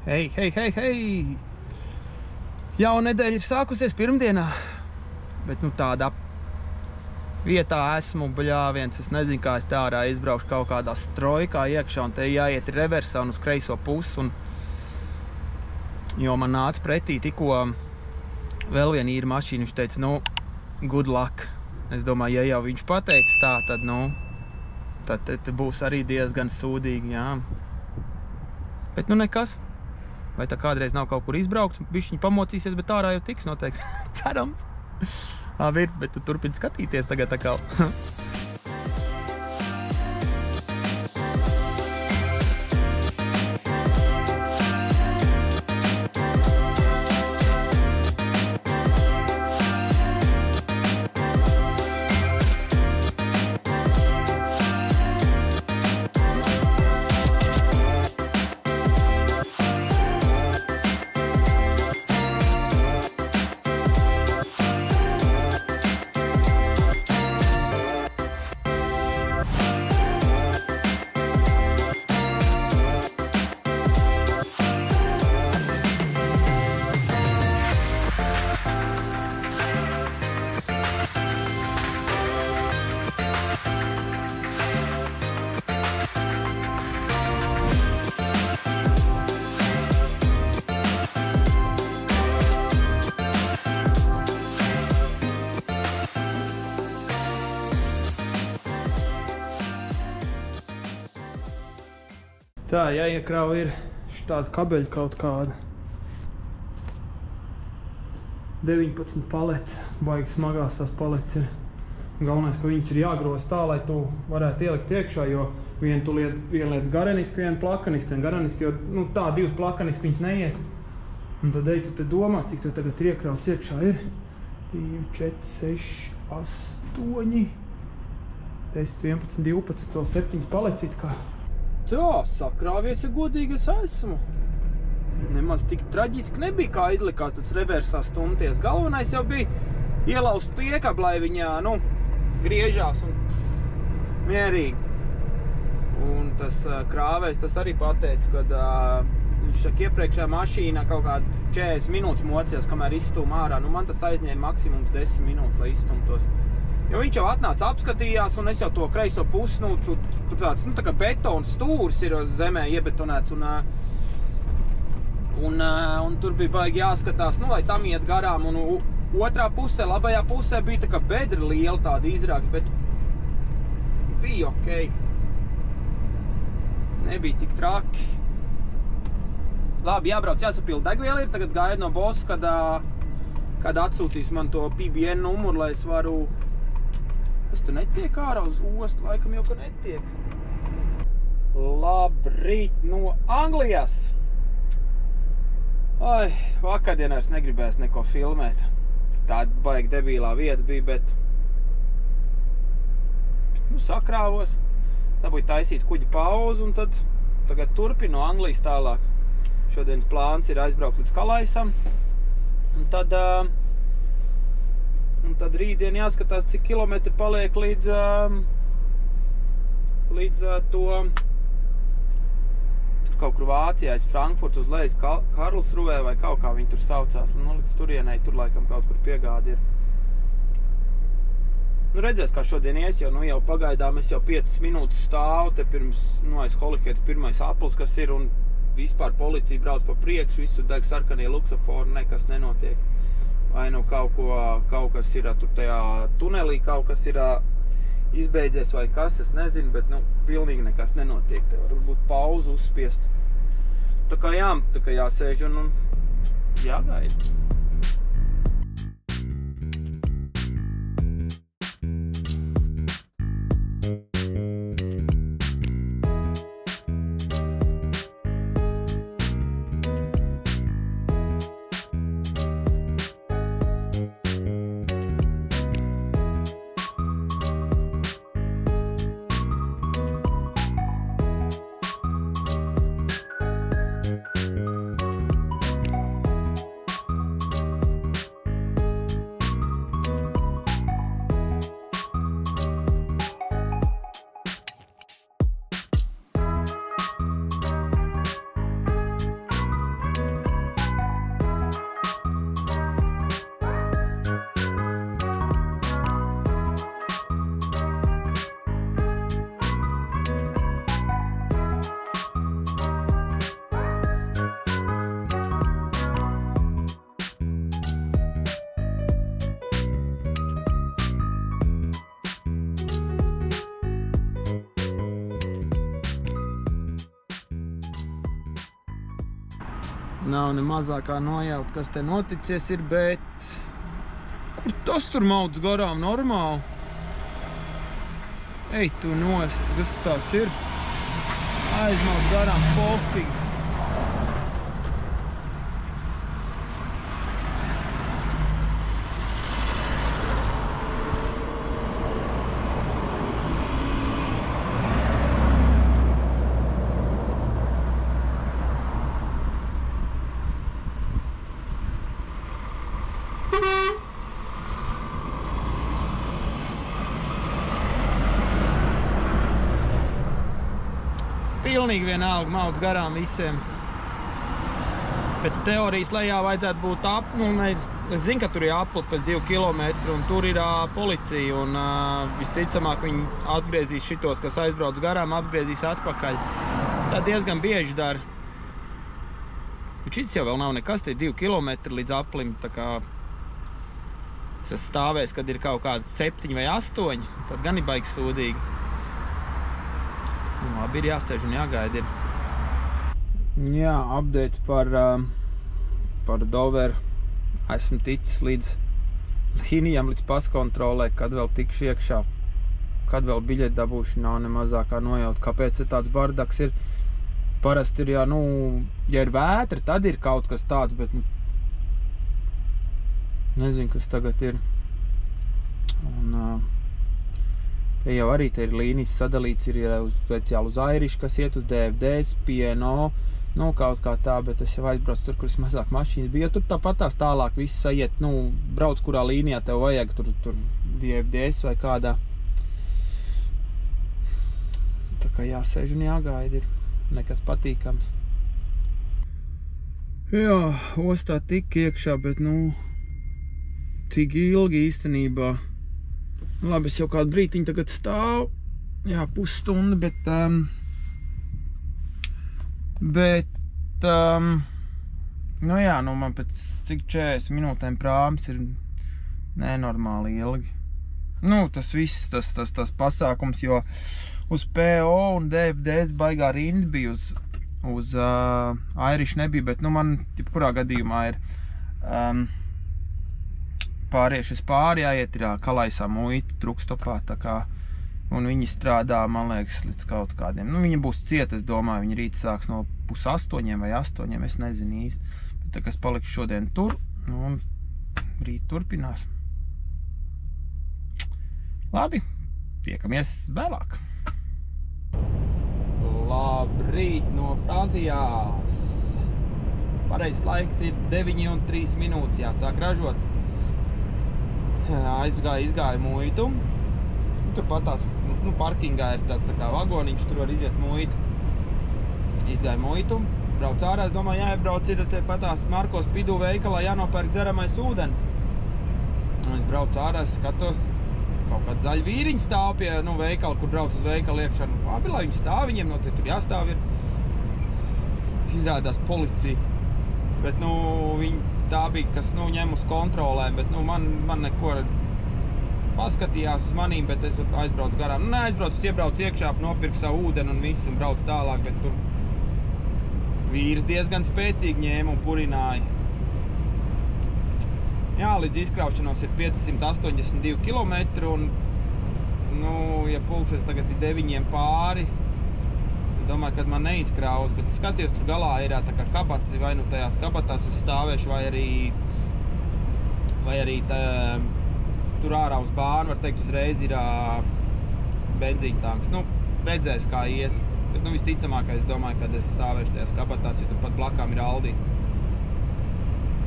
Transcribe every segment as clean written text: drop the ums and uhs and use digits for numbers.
Hei, hei, hei, hei! Jauna nedēļa ir sākusies pirmdienā, bet nu tādā vietā esmu bļāviens. Es nezinu, kā es tā ārā izbraukšu kaut kādā strojkā iekšā, un te jāiet reversā un uz kreiso pusi. Jo man nāca pretī tikko vēl viena īra mašīna. Viņš teica, nu, good luck. Es domāju, ja jau viņš pateica tā, tad, nu, tad būs arī diezgan sūdīgi, jā. Bet nu nekas. Vai tā kādreiz nav kaut kur izbraukt, bišķiņi pamocīsies, bet ārā jau tiks noteikti. Cerams. Labi ir, bet tu turpini skatīties tagad atkal. Tā, jāiekrauj ir tāda kabeļa kaut kāda. 19 palets, baigi smagās tās palets ir. Galvenais, ka viņas ir jāgroz tā, lai tu varētu ielikt iekšā, jo viena tu liec gareniski, viena plakaniski. Gareniski, jo nu, tā, divas plakaniski viņas neiet. Un tad ej tu te domā, cik tev tagad iekrauts iekšā ir. 2, 4, 6, 8, 10, 11, 12, vēl 7 palets it kā. Tā, sakrāvies, ja godīgi es esmu. Nemaz tik traģiski nebija, kā izlikās tas reversā stumties. Galvenais jau bija ielaust piekabu, lai viņa, nu, griežās un mierīgi. Un tas krāvējs, tas arī pateica, kad viņš saka, iepriekšējā mašīnā kaut kādu 40 minūtes mocījās, kamēr izstūm ārā. Nu, man tas aizņēma maksimums 10 minūtes, lai izstumtos. Jo viņš jau atnāca, apskatījās, un es jau to kreiso pusi, nu, tur tāds, nu, tā kā betona stūris ir zemē iebetonēts, un tur bija baigi jāskatās, nu, lai tam iet garām, un otrā pusē, labajā pusē bija tā kā bedra liela tāda izrāka, bet bija okei. Nebija tik traki. Labi, jābrauc, jāsapilda degviela ir, tagad gaida no bosa, kad atsūtīs man to PBN numuru, lai es varu. Tas te netiek ārā uz ostu, laikam jau, ka netiek. Labrīt no Anglijas! Ai, vakardienā es negribēju neko filmēt. Tāda baigi debīlā vieta bija, bet nu, sakrāvos. Dabūju taisīt kuģi pauzu, un tad tagad turpinu no Anglijas tālāk. Šodienas plāns ir aizbraukt līdz Kalaisam. Un tad rītdien jāskatās, cik kilometri paliek līdz to tur kaut kur Vācijā, aiz Frankfurts uz lejas Karlsruvē vai kaut kā viņi tur saucās. Nu, līdz turienai tur laikam kaut kur piegādi ir. Nu, redzēs, kā šodien ies, jo nu jau pagaidām es jau 5 minūtes stāvu te pirms, nu, aiz Holikētas pirmais aplis, kas ir, un vispār policija brauc pa priekšu, visu deg sarkanie luksafori, nekas nenotiek. Vai nu kaut kas ir tur tajā tunelī, kaut kas ir izbeidzies vai kas, es nezinu, bet nu, pilnīgi nekas nenotiek. Te var būt pauzu uzspiest. Tā kā jāsēž un jāgaida. Nav ne mazākā nojaut, kas te noticies ir, bet... Kur tas tur maudz garām normāli? Ej tu nost, kas tāds ir? Aizmaudz garām pofīgi. Pilnīgi vienalga maudz garām visiem. Pēc teorijas lejā vajadzētu būt es zinu, ka tur ir aplis pēc 2 kilometru un tur ir policija un visticamāk viņi atgriezīs šitos, kas aizbrauc garām, atgriezīs atpakaļ. Tā diezgan bieži dara. Šis jau vēl nav nekas, tie 2 kilometri līdz aplim, tā kā es esmu stāvējis, kad ir kaut kāds 7 vai 8, tad gan ir baigi sūdīgi. Labi, ir jāsēž un jāgaida ir. Jā, update par Doveru. Esmu ticis līdz līnijām, līdz paskontrolē, kad vēl tikšu iekšā, kad vēl biļeti dabūšu, nav ne mazākā nojaut. Kāpēc tāds bardaks ir? Parasti ir, ja ir vētra, tad ir kaut kas tāds, bet nezinu, kas tagad ir. Un te jau arī te ir līnijas sadalīts, ir speciāli uz Irish, kas iet uz DFDs, P&O, kaut kā tā, bet es jau aizbraucu tur, kur es mazāk mašīnas bija, jo tur tāpatās tālāk viss aiet, brauc, kurā līnijā tev vajag, tur DFDs vai kādā. Tā kā jāsēž un jāgaida ir, nekas patīkams. Jā, ostā tik iekšā, bet cik ilgi īstenībā. Labi, es jau kādu brītiņu tagad stāvu, jā, pusstundu, bet man pēc cik 40 minūtēm prāms ir nenormāli ilgi. Tas viss, tas pasākums, jo uz PO un DFDs baigā rinda bija, uz Irish nebija, bet man jebkurā gadījumā ir pāriešas pāri, jāiet ir Kalaisā muita trukstopā, tā kā, un viņi strādā, man liekas, līdz kaut kādiem. Viņi būs cieti, es domāju, viņi rīt sāks no 7:30 vai 8, es nezinu īsti. Bet tā kā es palikšu šodien tur, un rīt turpinās. Labi, tiekamies vēlāk. Labrīt no Francijas. Pareizs laiks ir 9:03 minūtes, jāsāk ražot. Izgāja muitu. Tur pat tās, parkingā ir tāds tā kā vagoniņš, tur var iziet muitu. Izgāja muitu, brauc ārā, es domāju, jāiebrauc ir te pat tās Markos Pidū veikalā, jānopērk dzeramais ūdens. Un es braucu ārā, es skatos, kaut kāds zaļi vīriņi stāv pie veikala, kur brauc uz veikalu iekšā. Labi, lai viņi stāv, viņiem noteikti tur jāstāv ir. Izrādās policija. Bet, viņi tā bija, kas, ņem uz kontrolēm, bet, man neko paskatījās uz manīm, bet es aizbraucu garām. Neaizbraucu, es iebraucu iekšā, nopirku savu ūdeni un visu un braucu tālāk, bet tur vīrs diezgan spēcīgi ņēma un purināja. Jā, līdz izkraušanos ir 582 kilometri un, ja pulkstenis tagad ir 9 pāri, es domāju, kad man neizkraus, bet es skatījos, tur galā ir tā kā kabats, vai tajās kabatās es stāvēšu, vai arī tur ārā uz bānu, var teikt, uzreiz ir benzīntanks. Redzēs, kā ies, bet visticamākais, es domāju, kad es stāvēšu tajās kabatās, jo tur pat blakām ir Aldi.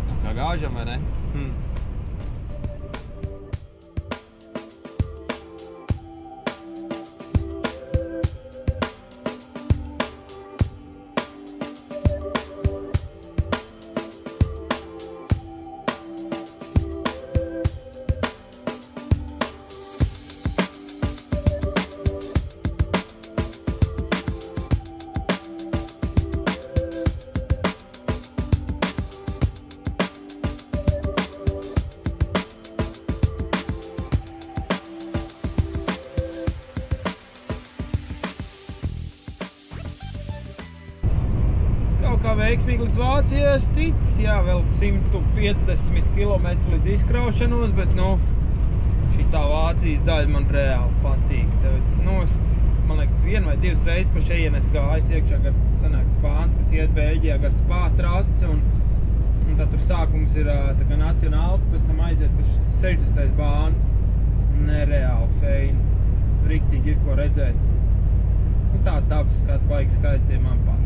Tā kā gāžam, vai ne? kaut kā veiksmīgi līdz Vācijai ticis, jā, vēl 150 km līdz izkraušanos, bet, nu, šitā Vācijas daļa man reāli patīk. Nu, man liekas, 1 vai 2 reizes pa šeien es gājis iekšā gar, sanāk, Spāns, kas iet Beļģijā gar Spā trasi, un tad tur sākums ir tā kā nacionāli, pēc tam aiziet, kas 60. bāns. Nereāli feini. Riktīgi ir ko redzēt. Un tā dabas skatu baigi skaistie man patīk.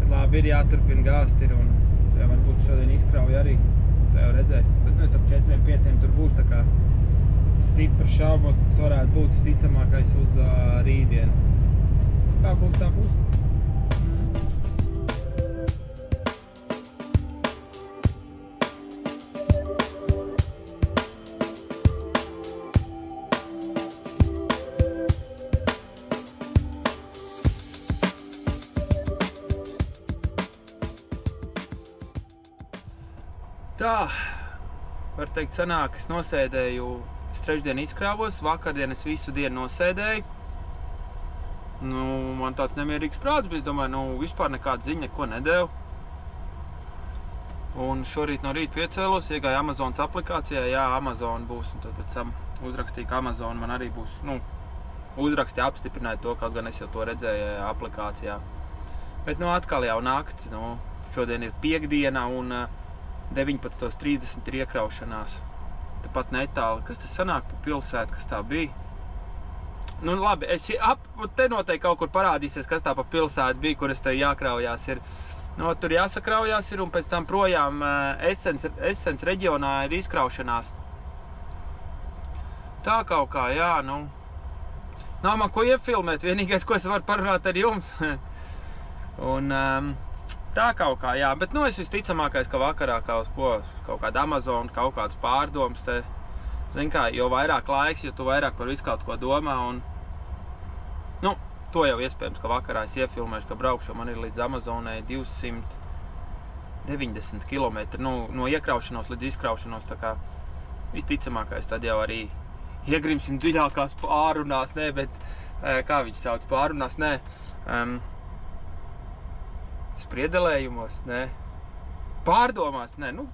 Bet labi, ir jāturpina gāzt ir, un tā varbūt šodien izkrauja arī. Tā jau redzēs. Bet nu es ap 4-5 tur būšu, tā kā stipri šaubos, ka tas varētu būt ticamākais uz rītdienu. Tā būs, tā būs. Tā, var teikt, sanāk, es nosēdēju, es trešdien izkrāvos, vakardien es visu dienu nosēdēju. Nu, man tāds nemierīgs prāts, bet es domāju, nu, vispār nekāda ziņa, neko nedēvu. Un šorīt no rīta piecēlos, iegāju Amazonas aplikācijā, jā, Amazon būs, un tad pēc tam uzrakstīju, ka Amazon man arī būs, nu, uzrakstīja, apstiprināja to, kaut gan es jau to redzēju aplikācijā. Bet, nu, atkal jau nakts, nu, šodien ir piekdiena un 19:30 ir iekraušanās. Tāpat netāli, kas tas sanāk pa pilsētu, kas tā bija. Nu labi, te noteikti kaut kur parādīsies, kas tā pa pilsētu bija, kur es te jākraujās ir. No, tur jāsakraujās ir un pēc tam projām Essens reģionā ir izkraušanās. Tā kaut kā, jā, nu. Nav man ko iefilmēt, vienīgais, ko es varu parunāt ar jums. Un tā kaut kā, jā, bet nu es visticamākais, ka vakarā kaut kāda Amazon, kaut kāds pārdoms te, zin kā, jo vairāk laiks, jo tu vairāk par visu kaut ko domā un, nu, to jau iespējams, ka vakarā es iefilmēšu, ka braukšu, man ir līdz Amazonai 290 km, nu, no iekraušanos līdz izkraušanos, tā kā visticamākais, tad jau arī iegrimsim dziļākās pārunās, ne, bet, kā viņš sauc, pārunās, ne, spriedelējumos, ne, pārdomās, ne, nu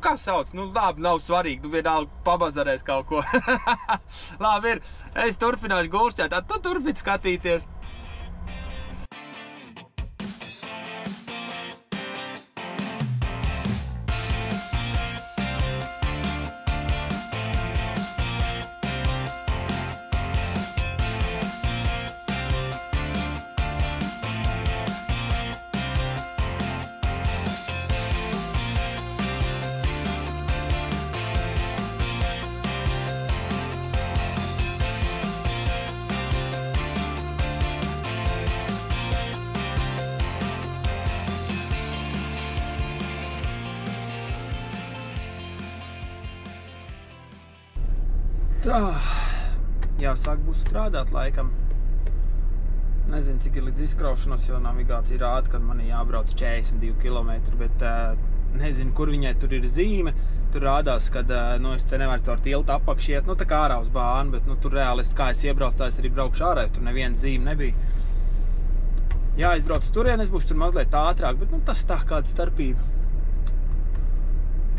kā sauc, nu labi, nav svarīgi, nu vienalga pabazarēs kaut ko. Labi ir, es turpināšu gulšķēt, tad tu turpini skatīties. Tā, jāsāk būs strādāt laikam. Nezinu, cik ir līdz izkraušanos, jo navigācija rāda, kad man jābrauc 42 km, bet nezinu, kur viņai tur ir zīme. Tur rādās, kad nu, es te nevaru caur tiltu apakšu iet, nu tā kā ārā uz bānu, bet nu, tur reāli, kā es iebraucu, tā es arī braukšu ārā, jo tur neviena zīme nebija. Jā, es braucu turien, es būšu tur mazliet ātrāk, bet nu, tas tā kāda starpība.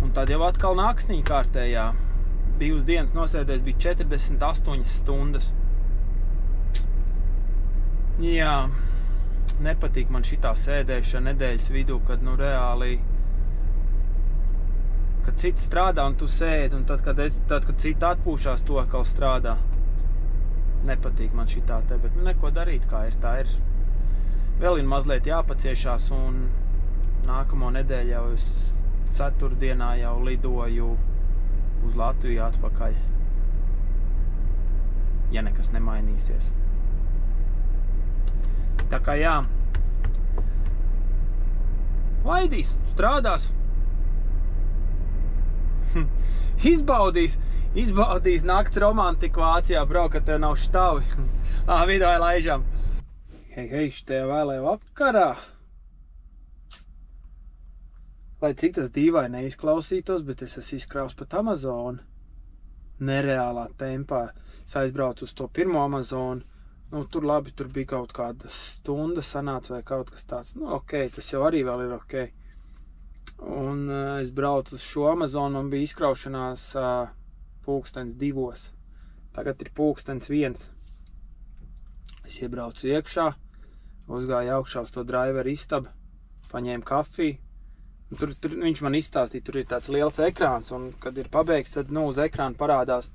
Un tad jau atkal naksnī kārtējā. 2 dienas nosēdēs bija 48 stundas. Jā, nepatīk man šitā sēdēšana nedēļas vidū, kad nu reāli, kad citi strādā un tu sēdi, un tad, kad citi atpūšās, to atkal strādā. Nepatīk man šitā te, bet nu neko darīt, kā ir, tā ir. Vēl ir mazliet jāpaciešās, un nākamo nedēļu jau es ceturtdienā jau lidoju uz Latviju atpakaļ, ja nekas nemainīsies. Tā kā jā, laidīs, strādās, izbaudīs nakts romantiku Vācijā, braukt, ka tev nav štavi. Video laižam. Hei, šitie vēlē vakarā. Lai cik tas dīvai neizklausītos, bet es esmu izkraus pat Amazonu. Nereālā tempā. Es aizbraucu uz to pirmo Amazonu, Nu, tur labi, tur bija kaut kāda stunda sanāca vai kaut kas tāds. Nu, ok, tas jau arī vēl ir ok. Un es braucu uz šo Amazonu, man bija izkraušanās 2:00. Tagad ir 1:01. Es iebraucu iekšā, uzgāju augšā uz to driveru istabu, paņēmu kafiju. Tur viņš man izstāstīja, tur ir tāds liels ekrāns, un kad ir pabeigts, tad, uz ekrāna parādās,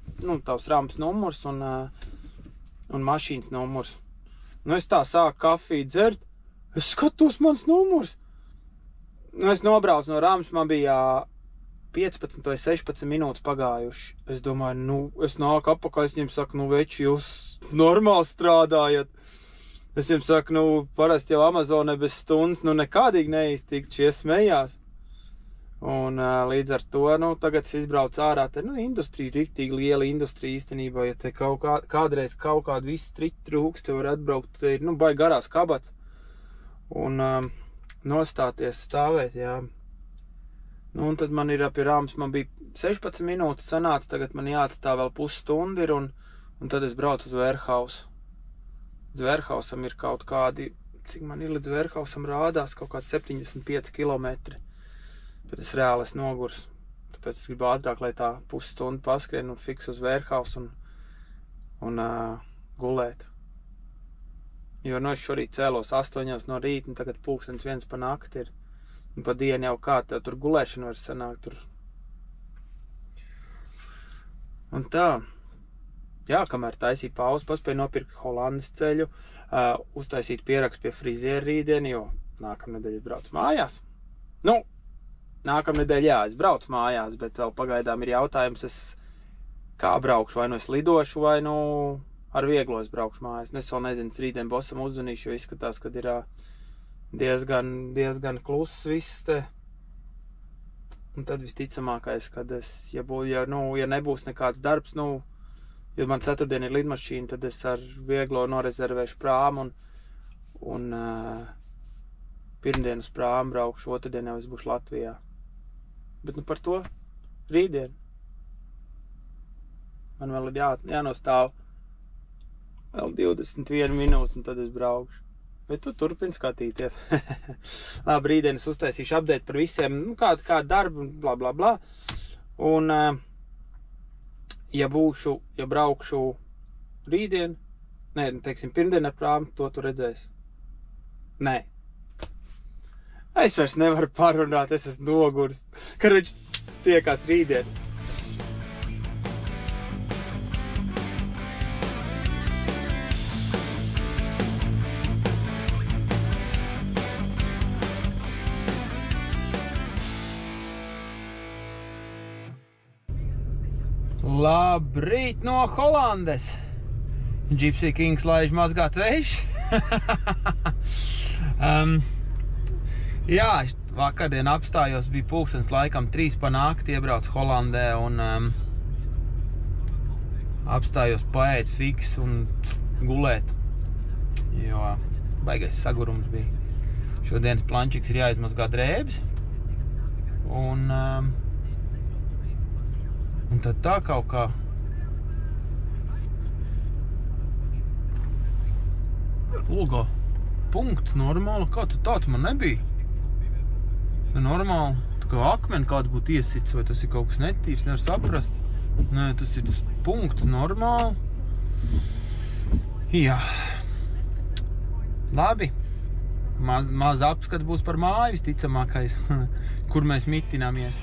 tavs rampas numurs un mašīnas numurs. Es tā sāku kafiju dzert, es skatos mans numurs. Es nobraucu no rampas, man bija 15 vai 16 minūtes pagājuši. Es domāju, es nāku apakaļ, es viņiem saku, veči, jūs normāli strādājat. Es viņiem saku, parasti jau Amazonē bez stundas, nekādīgi neiztikt, šie smējās. Un līdz ar to, tagad es izbraucu ārā, te, industrija, riktīgi liela industrija īstenībā, ja te kādreiz kaut kādu visu striķi trūks, te var atbraukt, te ir, baigi garās kabats. Un nostāties, stāvēt, jā. Un tad man ir pie rāmas, man bija 16 minūtes sanāca, tagad man jāatstāv vēl pusstundu ir, un tad es braucu uz warehouse. Līdz warehousam ir kaut kādi, cik man ir līdz warehousam rādās, kaut kāds 75 kilometri. Bet es reāli esmu nogurs. Tāpēc es gribu ātrāk, lai tā pusstundu paskrien un fiks uz warehouse un gulēt. Jo es šorīt cēlos 8 no rīta, un tagad 1:00 pa nakti ir. Un pa dienu jau kā, tev tur gulēšana var sanākt tur. Un tā. Jā, kamēr taisīja pauzi, paspēju nopirkt Holandas ceļu, uztaisīt pierakstu pie frizieru rītdienu, jo nākamnedēļ es braucu mājās. Nākamnedēļ, jā, es braucu mājās, bet vēl pagaidām ir jautājums, kā braukšu, vai es lidošu, vai ar vieglo es braukšu mājās. Es vēl nezinu, es rītdien bosam uzzvanīšu, jo izskatās, kad ir diezgan kluss viss te. Un tad visticamākais, kad ja nebūs nekāds darbs, ja man ceturtdien ir lidmašīna, tad es ar vieglo norezervēšu prāmu un pirmdien uz prāmu braukšu, otrdien jau es būšu Latvijā. Bet par to rītdien. Man vēl ir jānostāv vēl 21 minūtes, un tad es braukšu. Bet tu turpini skatīties. Labi, rītdien es uztaisīšu update par visiem, kādu darbu, bla, bla, bla. Un, ja braukšu rītdien, teiksim, pirmdien ar prāmu, to tu redzēsi. Nē. Es vairs nevaru parunāt, es esmu nogurs. Karoči, tiekās rītdien. Labrīt no Holandes! Gypsy Kings laiž mazgāt vējš. Jā, vakardien apstājos, bija 3:00 pa nakti, iebraucu Holandē un apstājos paēt fiks un gulēt, jo baigais sagurums bija. Šodienas plančiks ir jāizmazgā drēbes un tad tā kaut kā Lūgā, punkts normāli, kā tad tāds man nebija? Normāli, tā kā akmeni kāds būtu iesits, vai tas ir kaut kas netīrs, nevar saprast. Nē, tas ir tas punkts normāli. Jā. Labi. Maz apskats būs par māju, visticamākais, kur mēs mitināmies.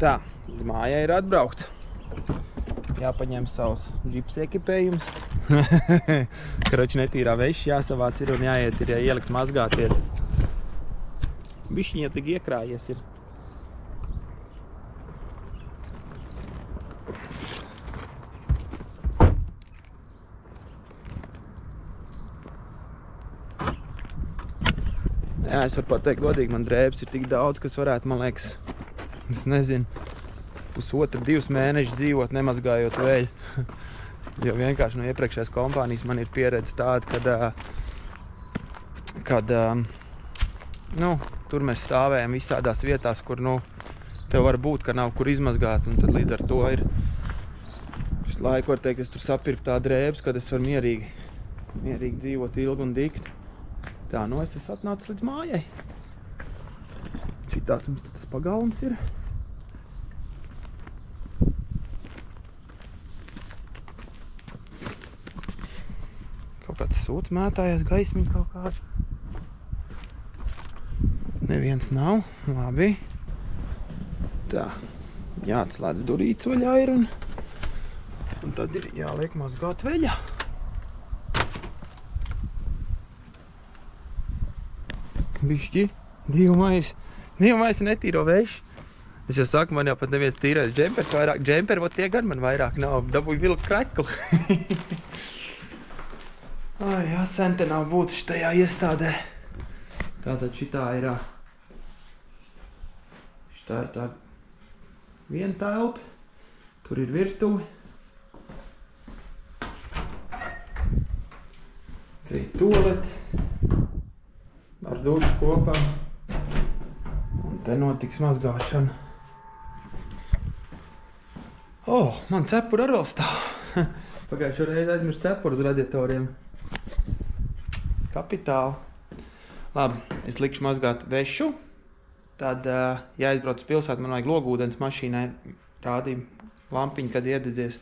Tā, līdz mājai ir atbraukts. Jāpaņem savus džips ekipējums. Karoči netīrā vešs jāsavāc ir un jāiet ir ielikt mazgāties. Bišķiņ jau tik iekrājies ir. Jā, es varu pateikt godīgi, man drēbes ir tik daudz, kas varētu, man liekas, es nezinu, 1,5–2 mēnešus dzīvot, nemazgājot veļu. Jo vienkārši no iepriekšējās kompānijas man ir pieredze tāda, kad tur mēs stāvējam visādās vietās, kur, tev var būt, ka nav kur izmazgāt, un tad līdz ar to ir visu laiku, var teikt, es tur sapirku tā drēbes, kad es varu mierīgi dzīvot ilgi un dikti. Tā, es esmu atnācis līdz mājai. Šitāds mums tas pagalms ir. Kaut kāds sūds mētājās, gaismiņa kaut kāda. Neviens nav, labi. Tā, jāatslēdz durītes vaļā ir un tad ir jāliek mazgāt veļā. Bišķi, divu maisu netīro vešu. Es jau saku, man jau pat neviens tīrais džempers vairāk. Džemperi, tie gan man vairāk nav. Dabūju vilku kreklu. Ai, jā, sen te nav būtu šitajā iestādē. Tātad šitā ir tā viena telpa. Tur ir virtuve. Te ir tualete. Ar dušu kopā. Un te notiks mazgāšana. Man cepura arī vēl stāv. Pagājušo reizi aizmirst cepuru uz radiatoriem. Kapitāli. Labi, es likšu mazgāt vešu. Tad, ja aizbrauc uz pilsētu, man vajag logūdens mašīnai. Rādīju lampiņu, kad iededzies.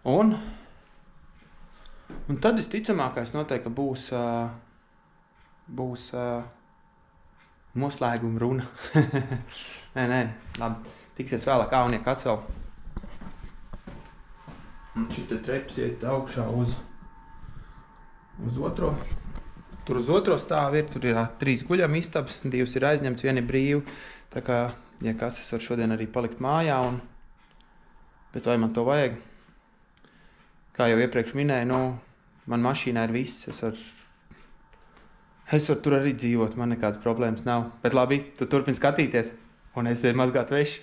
Un tad visticamākais noteikti, ka būs noslēguma runa. Nē, labi. Tiksies vēlāk, un ja kas vēl. Un šita treps iet augšā uz otro. Tur uz otro stāvu ir, tur ir 3 guļam istabas, 2 ir aizņemts, 1 ir brīvi. Tā kā, ja kas, es varu šodien arī palikt mājā, bet vai man to vajag? Kā jau iepriekš minēju, man mašīnā ir viss, es varu tur arī dzīvot, man nekādas problēmas nav. Bet labi, tu turpini skatīties, un es mazgāt vešu.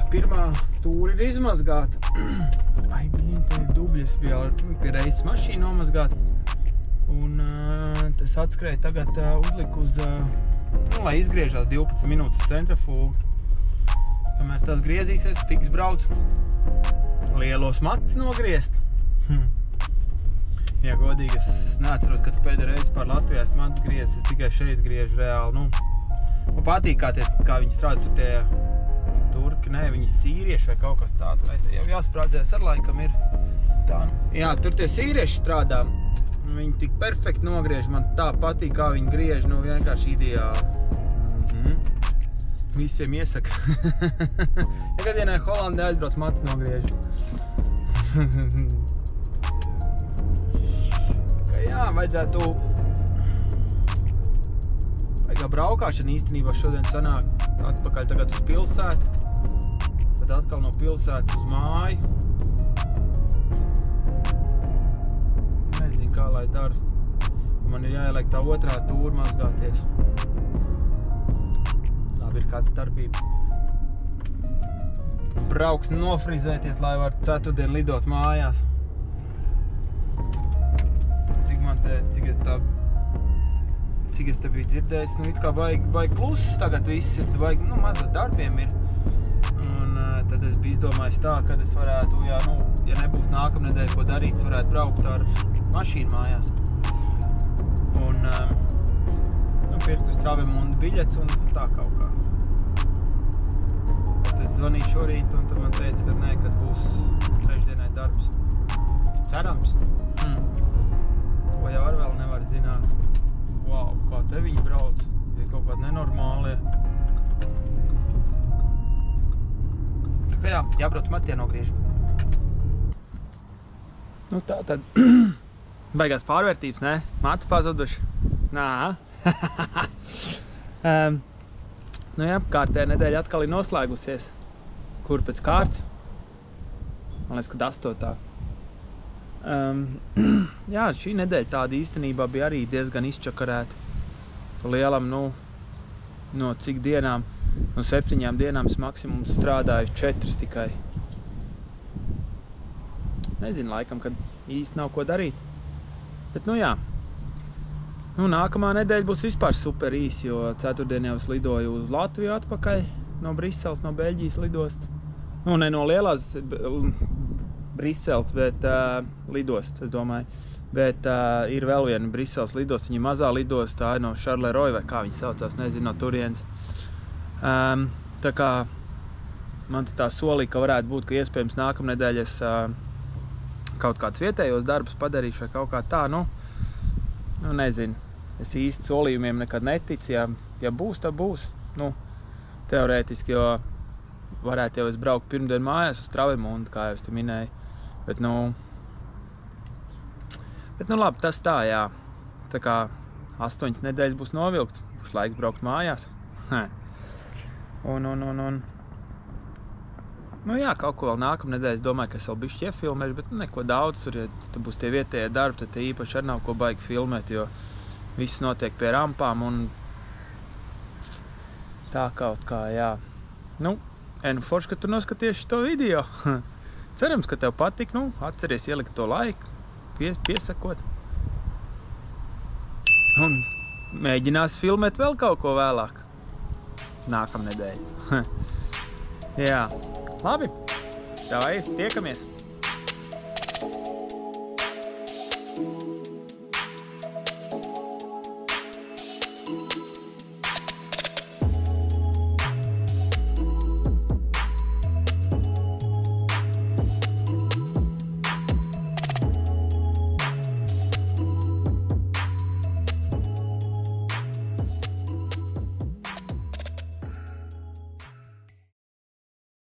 Pirmā tūra ir izmazgāta. Ai, te dubļas bija pie reizes mašīnu nomazgāt. Un tas atskrēja tagad uzliku uz, lai izgriežās 12 minūtes centrifūgu. Kamēr tas griezīsies, fiks brauc lielos matus nogriezt. Ja godīgi, es neatceros, kad pēdējā reizi pār Latvijā es matus griezis, es tikai šeit griežu reāli. Man patīk, kā viņi strādā tur tie turki, viņi sīrieši vai kaut kas tāds, vai jau jāsprādzēs ar laikam ir tā. Jā, tur tie sīrieši strādā, viņi tik perfekti nogriež, man tā patīk, kā viņi griež, vienkārši ideāli. Visiem iesaka. Ja gadienai Holandē aizbrauc matus nogriež. Jā, vajadzētu braukāšana īstenībā šodien sanāk atpakaļ tagad uz pilsētu. Tad atkal no pilsētas uz māju. Nezinu, kā lai dara. Man ir jāieliek tā otrā tūra mazgāties. Labi, ir kāda starpība. Brauks nofrizēties, lai var ceturtdien lidot mājās. Cik es te biju dzirdējis, it kā baigi kluss tagad viss ir, mazliet darbiem ir. Un tad es biju izdomājis tā, kad es varētu, ja nebūtu nākamnedēļ ko darīt, es varētu braukt ar mašīnu mājās. Un pirkt uz Travemundi biļets un tā kaut kā. Tad es zvanīju šorīt un tad man teica, ka nē, kad būs trešdienai darbs. Cerams. To jau ar vēl nevar zināt. Wow, kā te viņi brauc. Tie kaut kādi nenormālie. Tā kā jā, jābrauc mat jānogriež. Nu tā tad. Baigās pārvērtības, ne? Mati pazuduši. Nā. Nu jā, kārtē nedēļa atkal ir noslēgusies. Kur pēc kārts? Man liekas, kad 8. Jā, šī nedēļa tāda īstenībā bija arī diezgan izčakarēta. Pa lielam, no cik dienām? No 7 dienām es maksimums strādāju 4 tikai. Nezinu, laikam, kad īsti nav ko darīt. Bet, jā. Nākamā nedēļa būs vispār super īsi, jo ceturtdien jau es lidoju uz Latviju atpakaļ no Briseles, no Beļģijas lidostas. Ne no lielās Briseles, bet lidostas, es domāju. Bet ir vēl viena Briseles lidosta, viņa mazā lidosta, tā ir no Charleroi, vai kā viņa saucās, nezinu, no turienes. Tā kā man tā solīja, ka varētu būt, ka iespējams nākamnedēļ es kaut kāds vietējos darbus padarīšu vai kaut kā tā, nezinu. Es īsti solījumiem nekad neticu, ja būs, tad būs. Teorētiski, jo varētu jau es braukt pirmdien mājās uz Travemundu, kā jau es te minēju. Bet, labi, tas tā, jā. Tā kā 8 nedēļas būs novilkts, būs laiks braukt mājās. Jā, kaut ko vēl nākamnedēļ, es domāju, ka es vēl bišķi iefilmēšu, bet neko daudz tur, ja tad būs tie vietējie darbi, tad tie īpaši arī nav ko baigi filmēt, jo viss notiek pie rampām un tā kaut kā, jā. Forši, ka tu noskaties šo video. Cerams, ka tev patīk, atceries ielikt to laiku, piesakot. Un mēģinās filmēt vēl kaut ko vēlāk. Nākamnedēļ. Jā, labi. Davai, tiekamies.